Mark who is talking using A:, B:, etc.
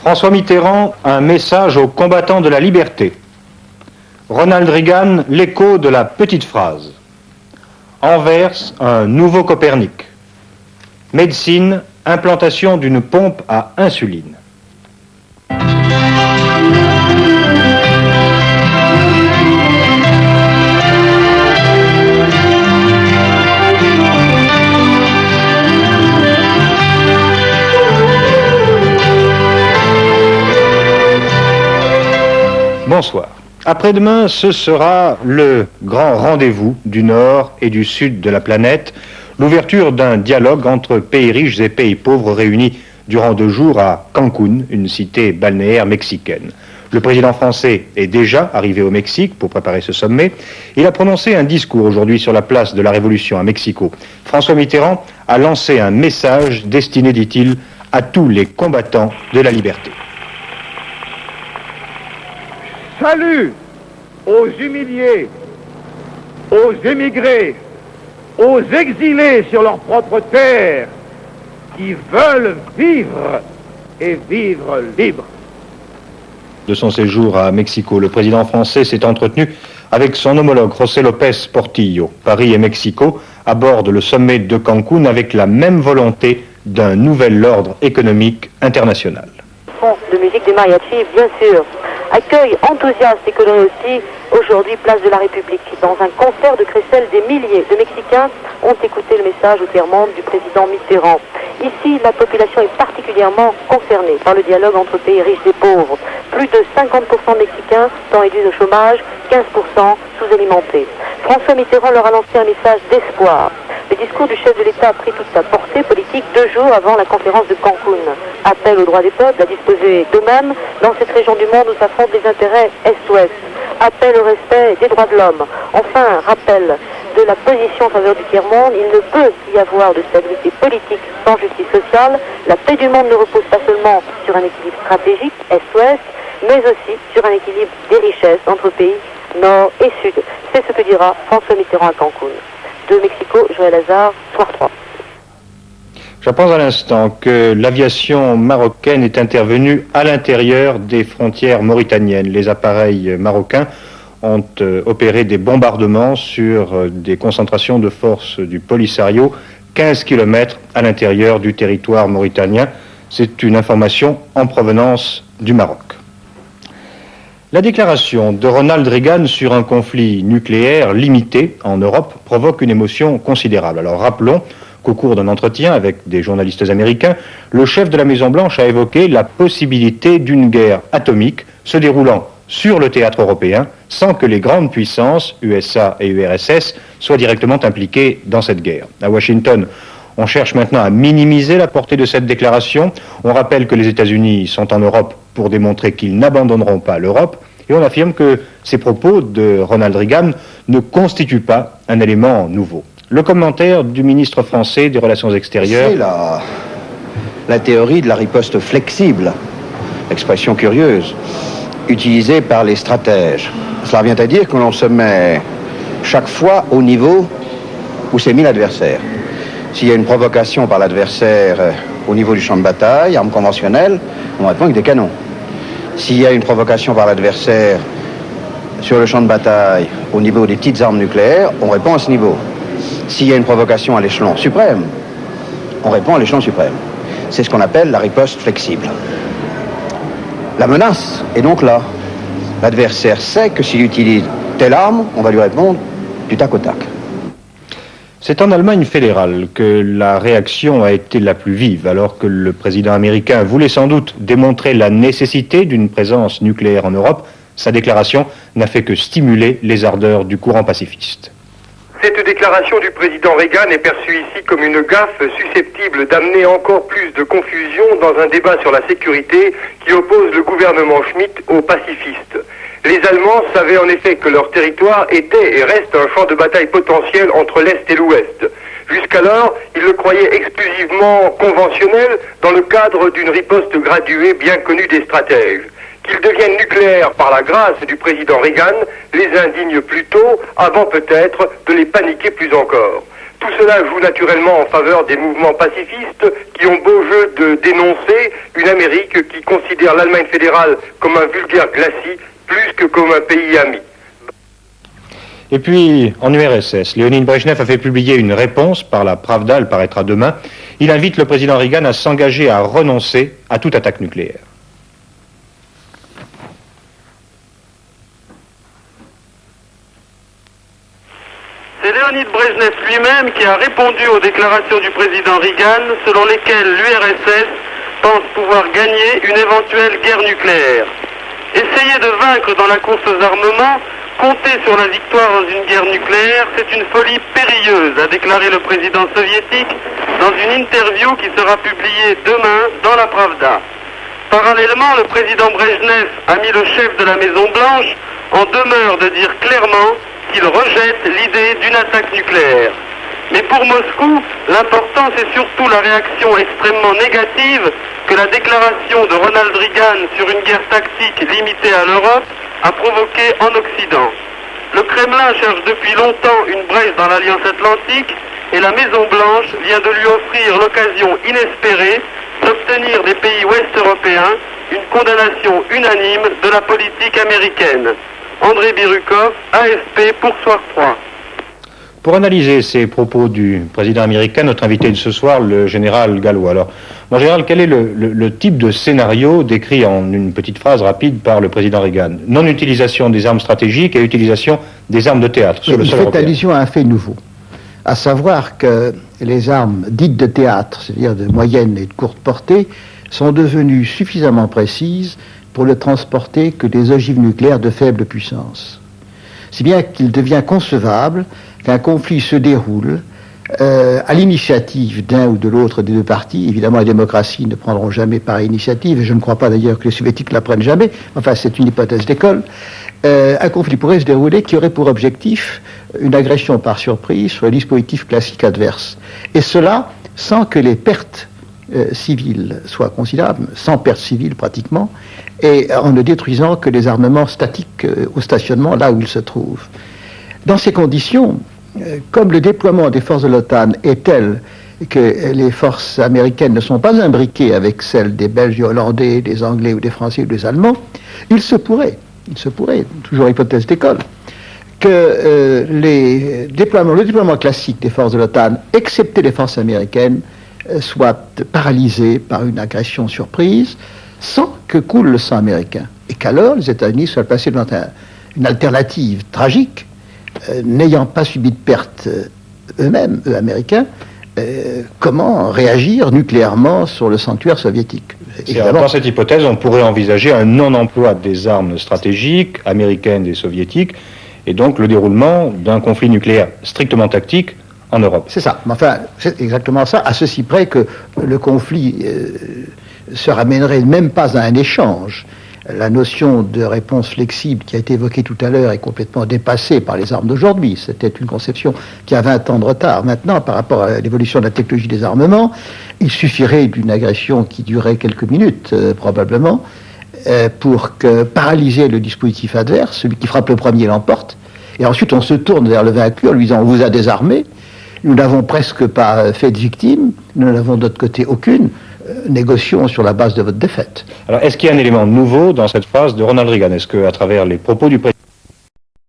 A: François Mitterrand, un message aux combattants de la liberté. Ronald Reagan, l'écho de la petite phrase. Anvers, un nouveau Copernic. Médecine, implantation d'une pompe à insuline. Bonsoir. Après-demain, ce sera le grand rendez-vous du nord et du sud de la planète, l'ouverture d'un dialogue entre pays riches et pays pauvres réunis durant 2 jours à Cancún, une cité balnéaire mexicaine. Le président français est déjà arrivé au Mexique pour préparer ce sommet. Il a prononcé un discours aujourd'hui sur la place de la Révolution à Mexico. François Mitterrand a lancé un message destiné, dit-il, à tous les combattants de la liberté.
B: Salut aux humiliés, aux émigrés, aux exilés sur leur propre terre qui veulent vivre et vivre libre.
A: De son séjour à Mexico, le président français s'est entretenu avec son homologue José López Portillo. Paris et Mexico abordent le sommet de Cancún avec la même volonté d'un nouvel ordre économique international.
C: De musique des mariachis, bien sûr. Accueil enthousiaste et coloré aussi, aujourd'hui place de la République. Dans un concert de crécelles, des milliers de Mexicains ont écouté le message au tiers-monde du président Mitterrand. Ici, la population est particulièrement concernée par le dialogue entre pays riches et pauvres. Plus de 50% de Mexicains sont réduits au chômage, 15% sous-alimentés. François Mitterrand leur a lancé un message d'espoir. Le discours du chef de l'État a pris toute sa portée politique 2 jours avant la conférence de Cancún. Appel aux droits des peuples à disposer d'eux-mêmes dans cette région du monde où s'affrontent les intérêts Est-Ouest. Appel au respect des droits de l'homme. Enfin, rappel de la position en faveur du tiers-monde. Il ne peut y avoir de stabilité politique sans justice sociale. La paix du monde ne repose pas seulement sur un équilibre stratégique Est-Ouest, mais aussi sur un équilibre des richesses entre pays Nord et Sud. C'est ce que dira François Mitterrand à Cancún. De Mexico, Joël Lazare, Soir 3.
A: J'apprends à l'instant que l'aviation marocaine est intervenue à l'intérieur des frontières mauritaniennes. Les appareils marocains ont opéré des bombardements sur des concentrations de forces du Polisario, 15 km à l'intérieur du territoire mauritanien. C'est une information en provenance du Maroc. La déclaration de Ronald Reagan sur un conflit nucléaire limité en Europe provoque une émotion considérable. Alors rappelons qu'au cours d'un entretien avec des journalistes américains, le chef de la Maison-Blanche a évoqué la possibilité d'une guerre atomique se déroulant sur le théâtre européen sans que les grandes puissances, USA et URSS, soient directement impliquées dans cette guerre. À Washington, on cherche maintenant à minimiser la portée de cette déclaration. On rappelle que les États-Unis sont en Europe pour démontrer qu'ils n'abandonneront pas l'Europe. Et on affirme que ces propos de Ronald Reagan ne constituent pas un élément nouveau. Le commentaire du ministre français des Relations extérieures...
D: C'est la théorie de la riposte flexible, expression curieuse, utilisée par les stratèges. Cela revient à dire que l'on se met chaque fois au niveau où s'est mis l'adversaire. S'il y a une provocation par l'adversaire au niveau du champ de bataille, armes conventionnelles, on répond avec des canons. S'il y a une provocation par l'adversaire sur le champ de bataille au niveau des petites armes nucléaires, on répond à ce niveau. S'il y a une provocation à l'échelon suprême, on répond à l'échelon suprême. C'est ce qu'on appelle la riposte flexible. La menace est donc là. L'adversaire sait que s'il utilise telle arme, on va lui répondre du tac au tac.
A: C'est en Allemagne fédérale que la réaction a été la plus vive, alors que le président américain voulait sans doute démontrer la nécessité d'une présence nucléaire en Europe. Sa déclaration n'a fait que stimuler les ardeurs du courant pacifiste.
E: Cette déclaration du président Reagan est perçue ici comme une gaffe susceptible d'amener encore plus de confusion dans un débat sur la sécurité qui oppose le gouvernement Schmitt aux pacifistes. Les Allemands savaient en effet que leur territoire était et reste un champ de bataille potentiel entre l'Est et l'Ouest. Jusqu'alors, ils le croyaient exclusivement conventionnel dans le cadre d'une riposte graduée bien connue des stratèges. Qu'ils deviennent nucléaires par la grâce du président Reagan les indigne plutôt, avant peut-être de les paniquer plus encore. Tout cela joue naturellement en faveur des mouvements pacifistes qui ont beau jeu de dénoncer une Amérique qui considère l'Allemagne fédérale comme un vulgaire glacis plus que comme un pays ami.
A: Et puis, en URSS, Léonid Brejnev a fait publier une réponse par la Pravda, elle paraîtra demain. Il invite le président Reagan à s'engager à renoncer à toute attaque nucléaire.
F: C'est Léonid Brejnev lui-même qui a répondu aux déclarations du président Reagan selon lesquelles l'URSS pense pouvoir gagner une éventuelle guerre nucléaire. Essayer de vaincre dans la course aux armements, compter sur la victoire dans une guerre nucléaire, c'est une folie périlleuse, a déclaré le président soviétique dans une interview qui sera publiée demain dans la Pravda. Parallèlement, le président Brejnev a mis le chef de la Maison-Blanche en demeure de dire clairement qu'il rejette l'idée d'une attaque nucléaire. Mais pour Moscou, l'important c'est surtout la réaction extrêmement négative que la déclaration de Ronald Reagan sur une guerre tactique limitée à l'Europe a provoqué en Occident. Le Kremlin cherche depuis longtemps une brèche dans l'Alliance Atlantique et la Maison-Blanche vient de lui offrir l'occasion inespérée d'obtenir des pays ouest-européens une condamnation unanime de la politique américaine. André Birukov, AFP pour Soir 3.
A: Pour analyser ces propos du président américain, notre invité de ce soir, le général Gallois. Alors, mon général, quel est le type de scénario décrit en une petite phrase rapide par le président Reagan? Non-utilisation des armes stratégiques et utilisation des armes de théâtre sur le sol européen.
G: Il fait allusion à un fait nouveau, à savoir que les armes dites de théâtre, c'est-à-dire de moyenne et de courte portée, sont devenues suffisamment précises pour ne transporter que des ogives nucléaires de faible puissance. Si bien qu'il devient concevable qu'un conflit se déroule à l'initiative d'un ou de l'autre des deux partis. Évidemment, les démocraties ne prendront jamais pareille initiative, et je ne crois pas d'ailleurs que les soviétiques la prennent jamais, enfin c'est une hypothèse d'école. Un conflit pourrait se dérouler qui aurait pour objectif une agression par surprise sur le dispositif classique adverse. Et cela sans que les pertes civiles soient considérables, sans pertes civiles pratiquement, et en ne détruisant que les armements statiques au stationnement là où ils se trouvent. Dans ces conditions, comme le déploiement des forces de l'OTAN est tel que les forces américaines ne sont pas imbriquées avec celles des Belges, des Hollandais, des Anglais ou des Français ou des Allemands, il se pourrait, toujours hypothèse d'école, que le déploiement classique des forces de l'OTAN, excepté les forces américaines, soit paralysé par une agression surprise sans que coule le sang américain. Et qu'alors les États-Unis soient placés dans une alternative tragique, n'ayant pas subi de pertes eux-mêmes, eux américains, comment réagir nucléairement sur le sanctuaire soviétique.
A: Dans cette hypothèse, on pourrait envisager un non-emploi des armes stratégiques américaines et soviétiques, et donc le déroulement d'un conflit nucléaire strictement tactique en Europe.
G: C'est ça. Mais enfin, c'est exactement ça, à ceci près que le conflit se ramènerait même pas à un échange. La notion de réponse flexible qui a été évoquée tout à l'heure est complètement dépassée par les armes d'aujourd'hui. C'était une conception qui a 20 ans de retard. Maintenant, par rapport à l'évolution de la technologie des armements, il suffirait d'une agression qui durerait quelques minutes, probablement, pour paralyser le dispositif adverse. Celui qui frappe le premier l'emporte. Et ensuite, on se tourne vers le vaincu en lui disant « on vous a désarmé, nous n'avons presque pas fait de victimes, nous n'avons de notre côté aucune. Négocions sur la base de votre défaite. »
A: Alors, est-ce qu'il y a un élément nouveau dans cette phrase de Ronald Reagan? Est-ce qu'à travers les propos du président